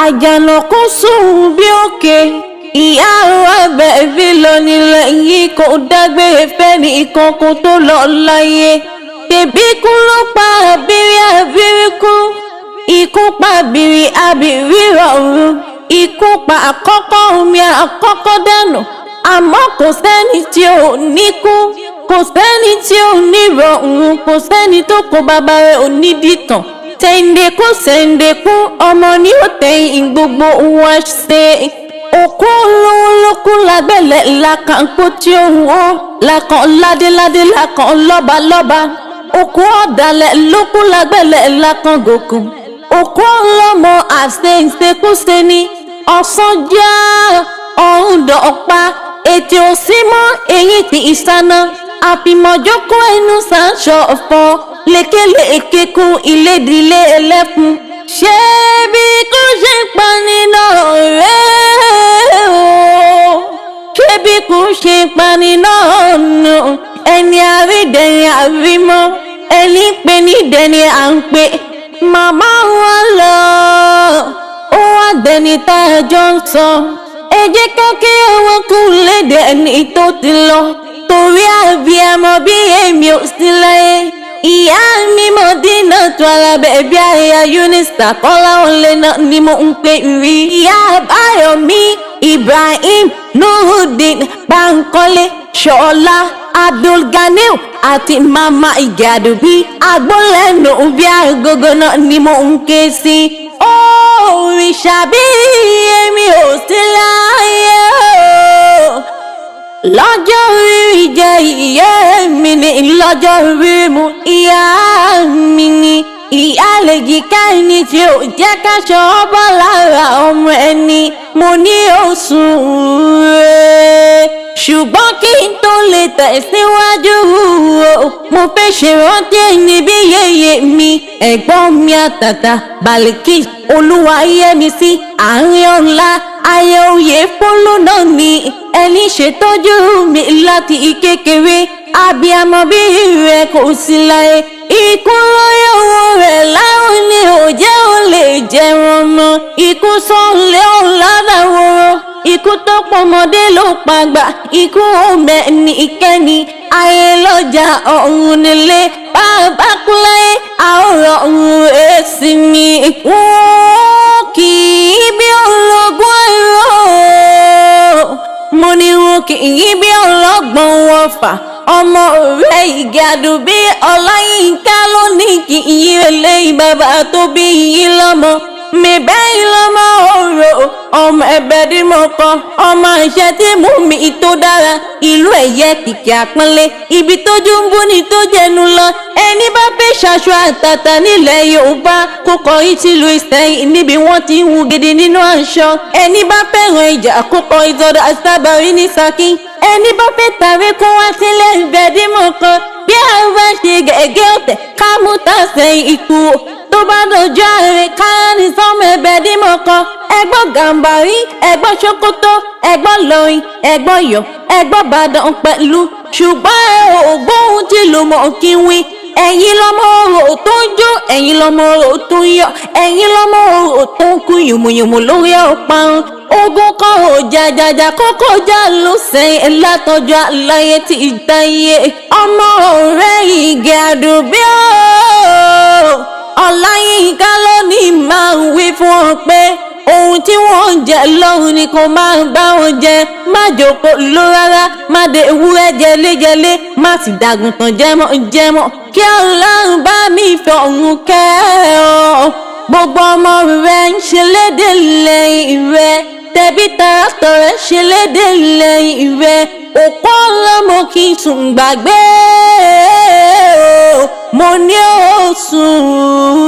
àjànàkú sùn bí òkè ìyá ẹ̀bẹ̀ fi lọ nílẹ̀ yìí kò dágbére fẹ́ni ìkọ̀kọ̀ tó lọ láyé tèbí kú ló pa àbírí àbírí kú ikú pa àbírí àbírí rọrùn ikú pa àkọ́kọ́ omi àkọ́kọ́ dànù àmọ́ kò sẹ́ni tí ò ní kú kò sẹ́ni tí ò ní rọrùn kò sẹ́ni tó kó bàbá rẹ̀ ò ní dìtàn tẹ̀ǹdẹ̀kú sẹ̀ǹdẹ̀kú ọmọ ní ó tẹ̀yìn gbogbo wọn ṣe òkú olówó lókù lágbẹ̀lẹ̀ làkàǹkó tí ó wọ́ làkàn ládéládé làkàn lọ́balọ́ba òkú ọ̀dàlẹ̀ lókù lágbẹ̀lẹ̀ làkàn gòkù òkú ọlọ́mọ àṣeǹṣekúṣe ni ọ̀sán já ọ̀hún dọ̀ọ̀pá ètò òsínmọ́ èyí ti ìsáná àfìmọ̀jókòó ẹnu sàǹṣọ ọ̀fọ̀ lékelèké kún ìlédìlé ẹlẹ́fun ṣé bí kò ṣe pani náà rẹ̀ o ṣé bí kò ṣe pani náà nù ẹni àrídẹ̀ni àrímọ́ ẹni pé ní dẹni à ń pè màmá wọn lọ ó wá dẹni tá a jọ ń sọ ẹ jẹ́ ká kí ọwọ́ kú lédè ẹni tó ti lọ torí àbíamọ bí èmi ò sí láyé ìyá mi Mọ̀dínà tó alábẹ́ bí àyà Yúnísà Kọ́láwọlé náà ni mo ń pè rí ìyá Báyọ̀mí Ibrahim Nurudeen Bánkọ́lé Ṣọlá Abdulganiu àti mama Ìgàdùbí agbólẹ́nu bí agogo náà ni mo ń ké sí òrìṣà bí èmi ò sí láyé o lọ́jọ́ rírí jẹ́ ìyá mi ni lọ́jọ́ rírí mu ìyá mi ni ìyá lè jìká ẹni tí ò jẹ́ káṣọ bọ́ lára ọmọ ẹni mo ní oṣù rẹ̀ ṣùgbọ́n kí n tó lè tẹ̀síwájú o mo fẹ́ ṣèrántí ẹni bí yèyé mi ẹ̀gbọ́n mi àtàtà Balikis Olúwayẹmisí àárín ọ̀la ayé oyè fọlọ náà ni ẹni ṣètọ́jú mi láti kékeré abiyamọ bí rẹ̀ kò sí láyé ikú lóyè owó rẹ̀ láwọn ni ò jẹ́ ò lè jẹun mọ́ ikú sọ́ọ̀lẹ́ ọ̀làdàwọ̀rọ̀ ikú tó pọmọdé ló pàgbà ikú ọmọ ẹnikẹ́ni ayé lọ́jà ọ̀run nílé bàbá kúláyé àwòrán ọ̀run èsì mi wọ́n kì í bí ológun ẹ̀rọ mo ní wọn kì í bí ọlọ́gbọ́n wọn fà ọmọ rẹ̀ Ìgàdùbí Ọláyínká ló ní kì í eléyìí bàbá tó bí yín lọ́mọ mẹ́bẹ́yìn lọ́mọ ọ̀rọ̀ ọmọ ẹ̀bẹ̀ tí mo kọ́ ọmọ iṣẹ́ tí mú mi tó dára ìlú ẹ̀yẹ kìkì àpọ́nlé ibi tójú ń bú ni tó jẹnu lọ ẹni bá fẹ́ ṣaṣọ àtàtà nílẹ̀ Yorùbá kó kọ́ ìtìlú Ìṣẹ̀yìn níbi wọ́n ti ń hu gidi nínú aṣọ ẹni bá fẹ́ràn ìjà kó kọ́ ìzọdọ̀ àṣàbàrí ní Ṣakí ẹni bá fẹ́ tàbí kó wá sílẹ̀ ìbẹ̀ tí mo kọ́ bí àwọn bá ṣe gẹ́gẹ́ ọ̀tẹ̀ ká mú tàṣẹ ikú tó bá dojú ààrẹ káyọ̀ ní sọ́mọ ẹ̀bẹ̀ tí mo kọ́ ẹgbọ́n Gàmbàrí ẹgbọ́n Sókótó ẹgbọ́n Ìlọrin ẹgbọ́n Ọ̀yọ́ ẹgbọ́n Ìbàdàn pẹ̀lú ṣùgbọ́n ògbóhùn tí ló mọ̀ kí wí ẹ̀yin lọ́mọ orò tó ń jó ẹ̀yin lọ́mọ orò tó ń yọ̀ ẹ̀yin lọ́mọ orò tó ń kú yùmùyùmù lórí ọ̀parun ogun kan ò jàjàjà kókó já ló sẹ́yìn látọjọ́ àlàyé tí ìdáyé ọmọ rẹ̀ Ìgàdùbí Ọláyínká lónìí máa ń wí fún ọ pé ohun tí wọ́n ń jẹ lọ́run ni kò máa bá wọn jẹ má jókòó ló rárá má de ewúrẹ́ jẹléjẹlé má sì dàgùntàn jẹmọ́ kí Ọlọ́run bá mi fọ̀run kẹ́ ọ gbogbo ọmọ rẹ̀ ń ṣe lédè lẹ́yìn rẹ̀ tẹ̀bí tààtọ̀ rẹ̀ ṣe lédè lẹ́yìn rẹ̀ òkú ọlọ́mọ kì í sùn gbàgbé mo ní ó sùn.